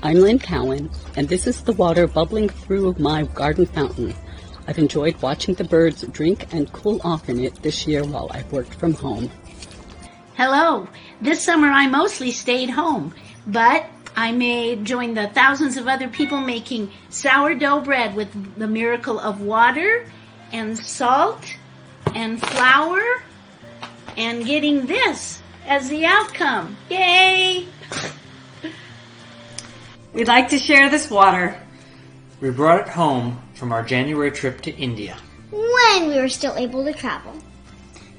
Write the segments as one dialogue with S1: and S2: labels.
S1: I'm Lynn Cowan, and this is the water bubbling through my garden fountain. I've enjoyed watching the birds drink and cool off in it this year while I've worked from home.
S2: Hello. This summer I mostly stayed home, but I may join the thousands of other people making sourdough bread with the miracle of water and salt and flour and getting this as the outcome. Yay!
S3: We'd like to share this water.
S4: We brought it home from our January trip to India.
S5: When we were still able to travel.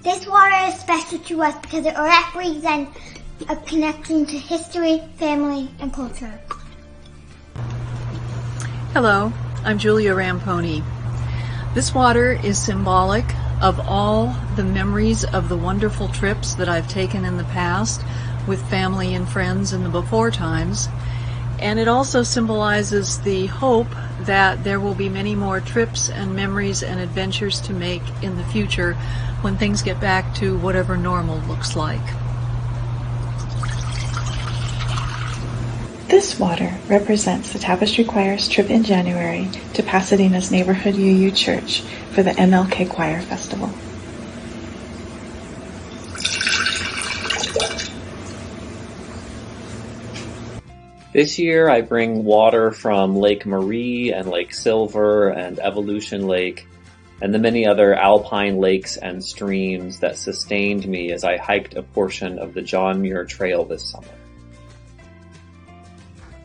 S5: This water is special to us because it represents a connection to history, family, and culture.
S6: Hello, I'm Julia Ramponi. This water is symbolic of all the memories of the wonderful trips that I've taken in the past with family and friends in the before times. And it also symbolizes the hope that there will be many more trips and memories and adventures to make in the future when things get back to whatever normal looks like.
S7: This water represents the Tapestry Choir's trip in January to Pasadena's neighborhood UU Church for the MLK Choir Festival.
S8: This year I bring water from Lake Marie and Lake Silver and Evolution Lake and the many other alpine lakes and streams that sustained me as I hiked a portion of the John Muir Trail this summer.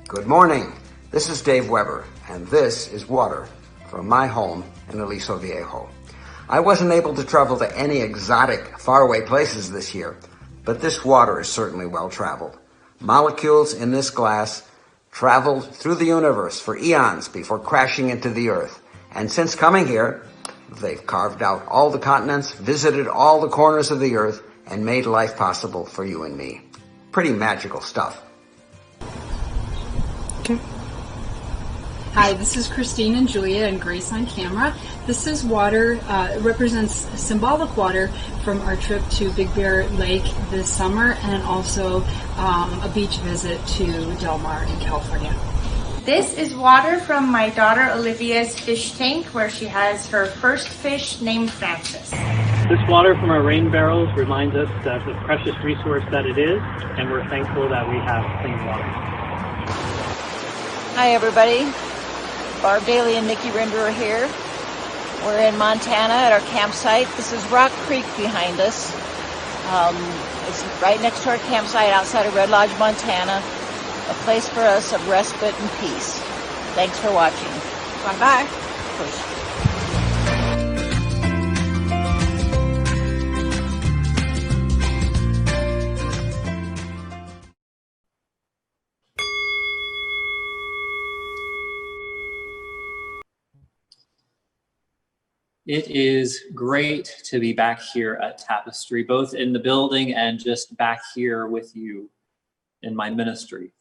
S9: Good morning. This is Dave Weber, and this is water from my home in Aliso Viejo. I wasn't able to travel to any exotic, faraway places this year, but this water is certainly well traveled. Molecules in this glass traveled through the universe for eons before crashing into the earth. And since coming here, they've carved out all the continents, visited all the corners of the earth, and made life possible for you and me. Pretty magical stuff.
S10: Hi, this is Christine and Julia and Grace on camera. This is water, it represents symbolic water from our trip to Big Bear Lake this summer and also a beach visit to Del Mar in California.
S11: This is water from my daughter Olivia's fish tank where she has her first fish named Francis.
S12: This water from our rain barrels reminds us of the precious resource that it is, and we're thankful that we have clean water.
S13: Hi everybody, Barb Daly and Nikki Rinder are here. We're in Montana at our campsite. This is Rock Creek behind us. It's right next to our campsite outside of Red Lodge, Montana. A place for us of respite and peace. Thanks for watching. Bye-bye.
S8: It is great to be back here at Tapestry, both in the building and just back here with you in my ministry.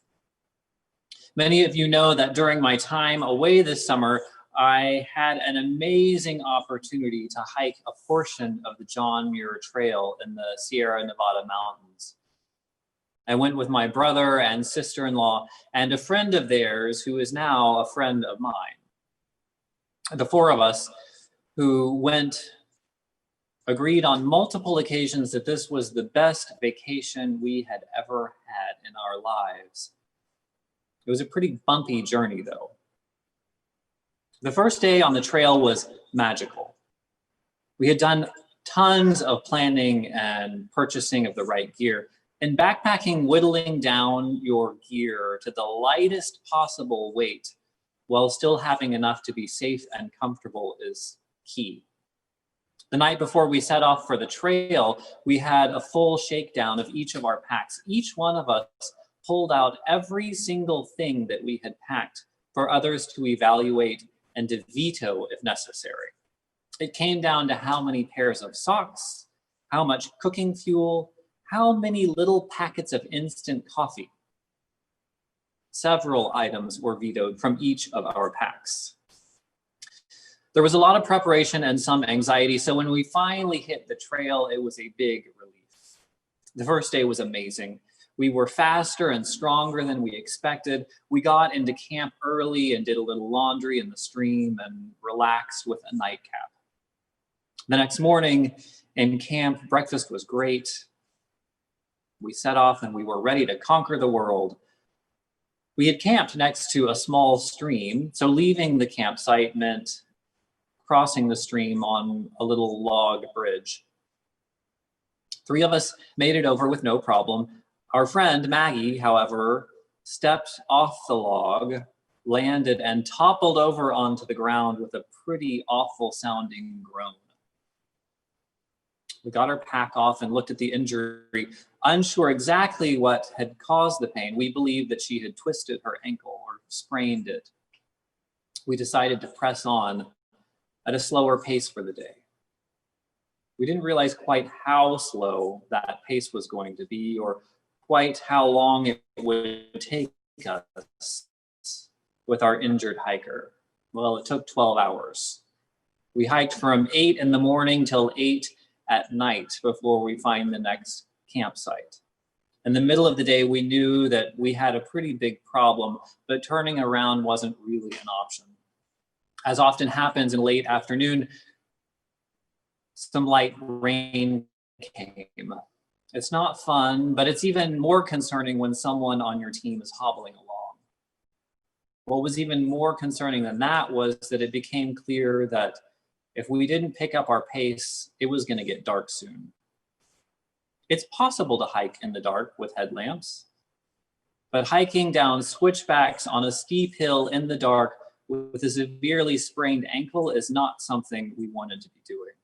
S8: Many of you know that during my time away this summer, I had an amazing opportunity to hike a portion of the John Muir Trail in the Sierra Nevada mountains. I went with my brother and sister-in-law and a friend of theirs who is now a friend of mine. The four of us who went agreed on multiple occasions that this was the best vacation we had ever had in our lives. It was a pretty bumpy journey, though. The first day on the trail was magical. We had done tons of planning and purchasing of the right gear, and backpacking, whittling down your gear to the lightest possible weight while still having enough to be safe and comfortable is key. The night before we set off for the trail, we had a full shakedown of each of our packs. Each one of us pulled out every single thing that we had packed for others to evaluate and to veto if necessary. It came down to how many pairs of socks, how much cooking fuel, how many little packets of instant coffee. Several items were vetoed from each of our packs. There was a lot of preparation and some anxiety, so when we finally hit the trail, it was a big relief. The first day was amazing. We were faster and stronger than we expected. We got into camp early and did a little laundry in the stream and relaxed with a nightcap. The next morning in camp, breakfast was great. We set off and we were ready to conquer the world. We had camped next to a small stream, so leaving the campsite meant crossing the stream on a little log bridge. 3 of us made it over with no problem. Our friend Maggie, however, stepped off the log, landed, and toppled over onto the ground with a pretty awful sounding groan. We got her pack off and looked at the injury, unsure exactly what had caused the pain. We believed that she had twisted her ankle or sprained it. We decided to press on at a slower pace for the day. We didn't realize quite how slow that pace was going to be or quite how long it would take us with our injured hiker. Well, it took 12 hours. We hiked from 8 in the morning till 8 at night before we find the next campsite. In the middle of the day, we knew that we had a pretty big problem, but turning around wasn't really an option. As often happens in late afternoon, some light rain came. It's not fun, but it's even more concerning when someone on your team is hobbling along. What was even more concerning than that was that it became clear that if we didn't pick up our pace, it was going to get dark soon. It's possible to hike in the dark with headlamps, but hiking down switchbacks on a steep hill in the dark with a severely sprained ankle is not something we wanted to be doing.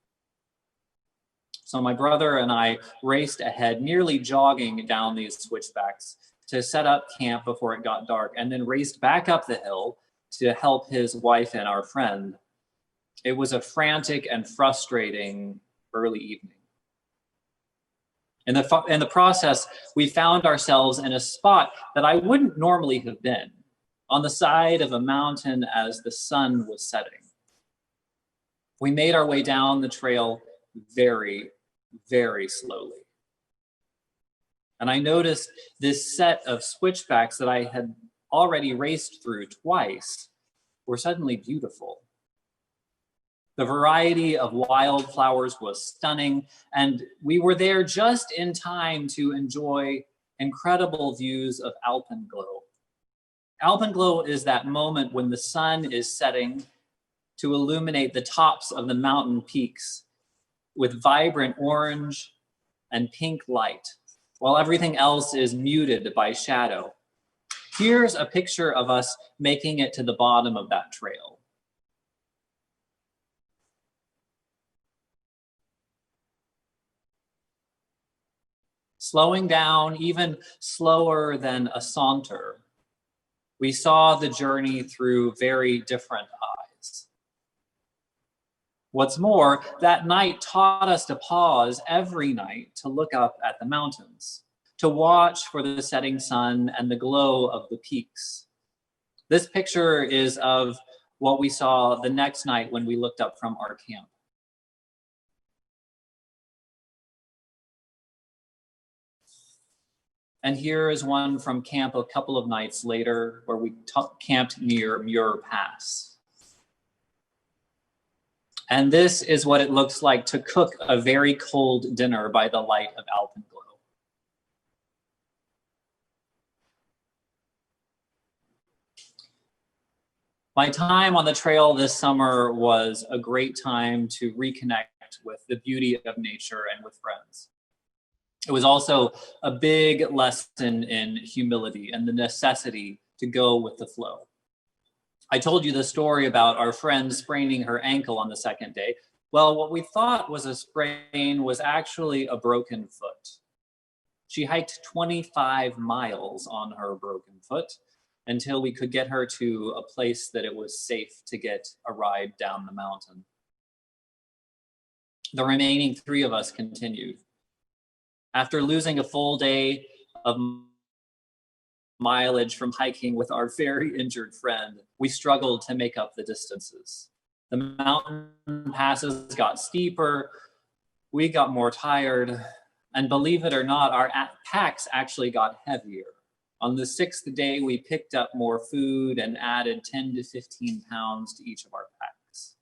S8: So my brother and I raced ahead, nearly jogging down these switchbacks to set up camp before it got dark, and then raced back up the hill to help his wife and our friend. It was a frantic and frustrating early evening. In the process, we found ourselves in a spot that I wouldn't normally have been, on the side of a mountain as the sun was setting. We made our way down the trail very, very slowly. And I noticed this set of switchbacks that I had already raced through twice were suddenly beautiful. The variety of wildflowers was stunning, and we were there just in time to enjoy incredible views of alpenglow. Alpenglow is that moment when the sun is setting to illuminate the tops of the mountain peaks with vibrant orange and pink light, while everything else is muted by shadow. Here's a picture of us making it to the bottom of that trail. Slowing down even slower than a saunter, we saw the journey through very different eyes. What's more, that night taught us to pause every night to look up at the mountains, to watch for the setting sun and the glow of the peaks. This picture is of what we saw the next night when we looked up from our camp. And here is one from camp a couple of nights later where we camped near Muir Pass. And this is what it looks like to cook a very cold dinner by the light of alpenglow. My time on the trail this summer was a great time to reconnect with the beauty of nature and with friends. It was also a big lesson in humility and the necessity to go with the flow. I told you the story about our friend spraining her ankle on the second day. Well, what we thought was a sprain was actually a broken foot. She hiked 25 miles on her broken foot until we could get her to a place that it was safe to get a ride down the mountain. The remaining 3 of us continued. After losing a full day of mileage from hiking with our very injured friend, we struggled to make up the distances. The mountain passes got steeper, we got more tired, And believe it or not, our packs actually got heavier. On the 6th day, we picked up more food and added 10 to 15 pounds to each of our packs.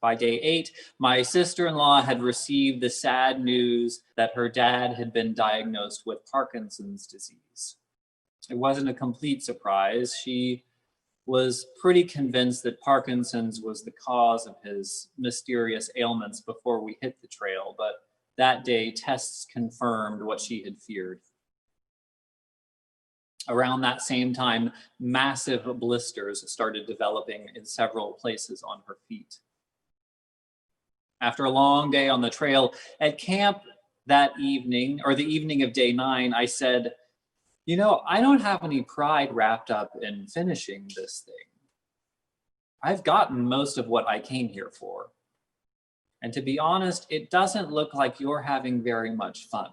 S8: By day 8, my sister-in-law had received the sad news that her dad had been diagnosed with Parkinson's disease. It wasn't a complete surprise. She was pretty convinced that Parkinson's was the cause of his mysterious ailments before we hit the trail, but that day, tests confirmed what she had feared. Around that same time, massive blisters started developing in several places on her feet. After a long day on the trail, at camp that evening, or the evening of day 9, I said, you know, I don't have any pride wrapped up in finishing this thing. I've gotten most of what I came here for. And to be honest, it doesn't look like you're having very much fun.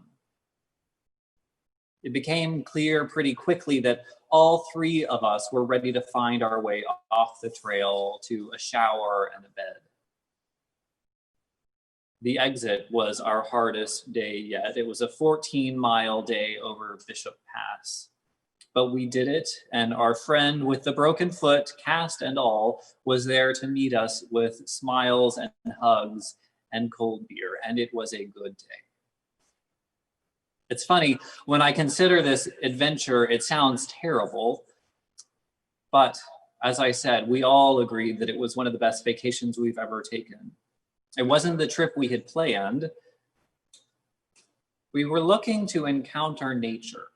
S8: It became clear pretty quickly that all 3 of us were ready to find our way off the trail to a shower and a bed. The exit was our hardest day yet. It was a 14-mile day over Bishop Pass. But we did it, and our friend with the broken foot, cast and all, was there to meet us with smiles and hugs and cold beer, and it was a good day. It's funny, when I consider this adventure, it sounds terrible, but as I said, we all agreed that it was one of the best vacations we've ever taken. It wasn't the trip we had planned. We were looking to encounter nature.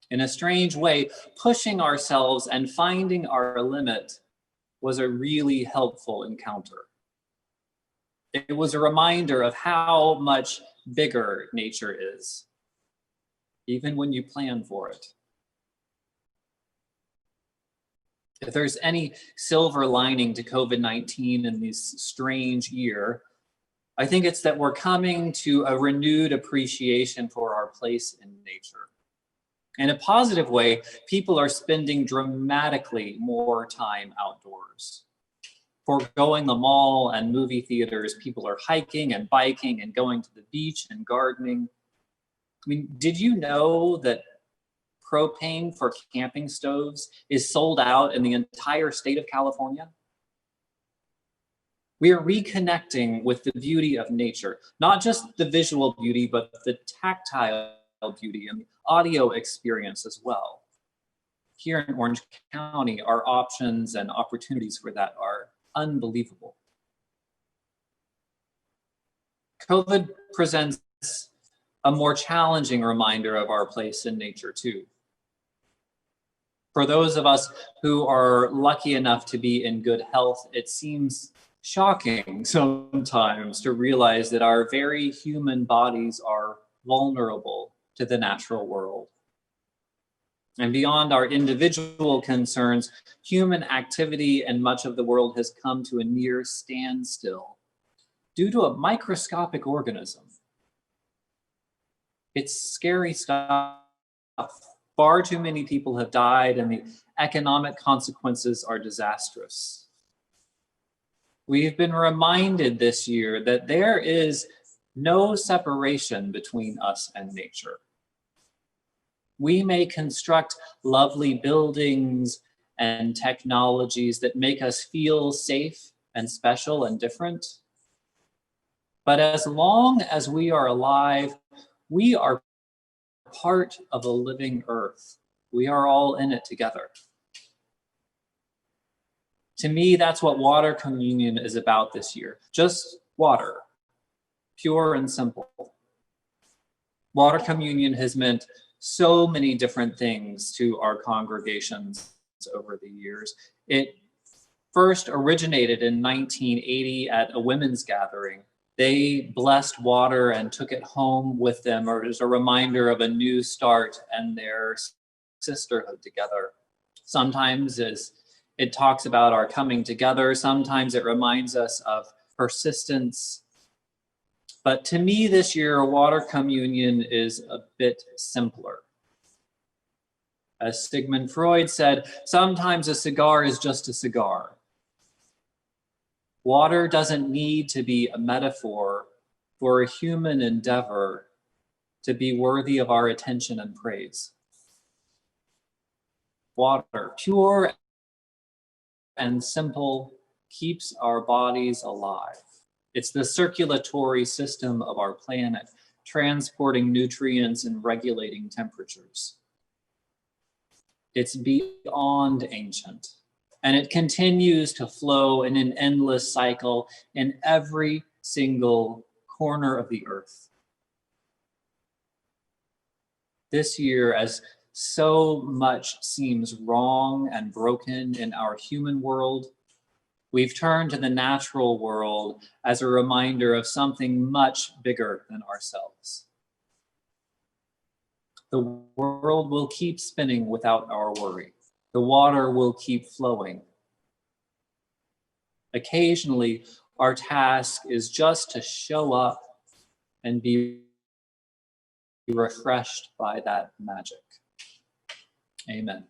S8: In a strange way, pushing ourselves and finding our limit was a really helpful encounter. It was a reminder of how much bigger nature is, even when you plan for it. If there's any silver lining to COVID-19 in this strange year, I think it's that we're coming to a renewed appreciation for our place in nature. In a positive way, people are spending dramatically more time outdoors. Foregoing the mall and movie theaters, people are hiking and biking and going to the beach and gardening. I mean, did you know that propane for camping stoves is sold out in the entire state of California? We are reconnecting with the beauty of nature, not just the visual beauty, but the tactile beauty and the audio experience as well. Here in Orange County, our options and opportunities for that are unbelievable. COVID presents a more challenging reminder of our place in nature too. For those of us who are lucky enough to be in good health, it seems shocking sometimes to realize that our very human bodies are vulnerable to the natural world. And beyond our individual concerns, human activity in much of the world has come to a near standstill due to a microscopic organism. It's scary stuff. Far too many people have died, and the economic consequences are disastrous. We've been reminded this year that there is no separation between us and nature. We may construct lovely buildings and technologies that make us feel safe and special and different. But as long as we are alive, we are part of a living earth. We are all in it together. To me, that's what water communion is about this year. Just water, pure and simple. Water communion has meant so many different things to our congregations over the years. It first originated in 1980 at a women's gathering. They blessed water and took it home with them, or as a reminder of a new start and their sisterhood together. Sometimes as it talks about our coming together, sometimes it reminds us of persistence. But to me this year, water communion is a bit simpler. As Sigmund Freud said, sometimes a cigar is just a cigar. Water doesn't need to be a metaphor for a human endeavor to be worthy of our attention and praise. Water, pure and simple, keeps our bodies alive. It's the circulatory system of our planet, transporting nutrients and regulating temperatures. It's beyond ancient, and it continues to flow in an endless cycle in every single corner of the earth. This year, as so much seems wrong and broken in our human world, we've turned to the natural world as a reminder of something much bigger than ourselves. The world will keep spinning without our worry. The water will keep flowing. Occasionally, our task is just to show up and be refreshed by that magic. Amen.